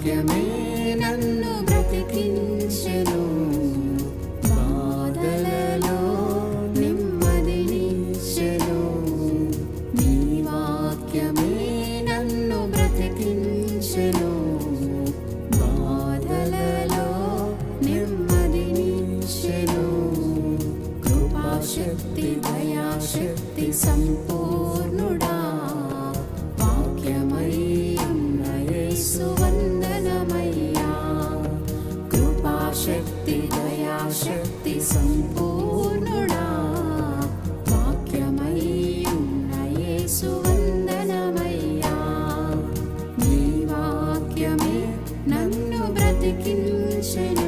వాక్యమే నన్ను బ్రతికించెను, బాధలలో నెమ్మదినిచ్చెను. నీ వాక్యమే నన్ను బ్రతికించెను, బాధలలో నెమ్మదినిచ్చెను. కృపాశక్తి దయాశక్తి సంపూర్ణుడా, వాక్యమై ఉన్న యేసు వందనమయ్యా. కృపాశక్తి దయాశక్తి సంపూర్ణుడా, వాక్యమై ఉన్న యేసు వందనమయ్యా. నీ వాక్యమే నన్ను బ్రతికించెను.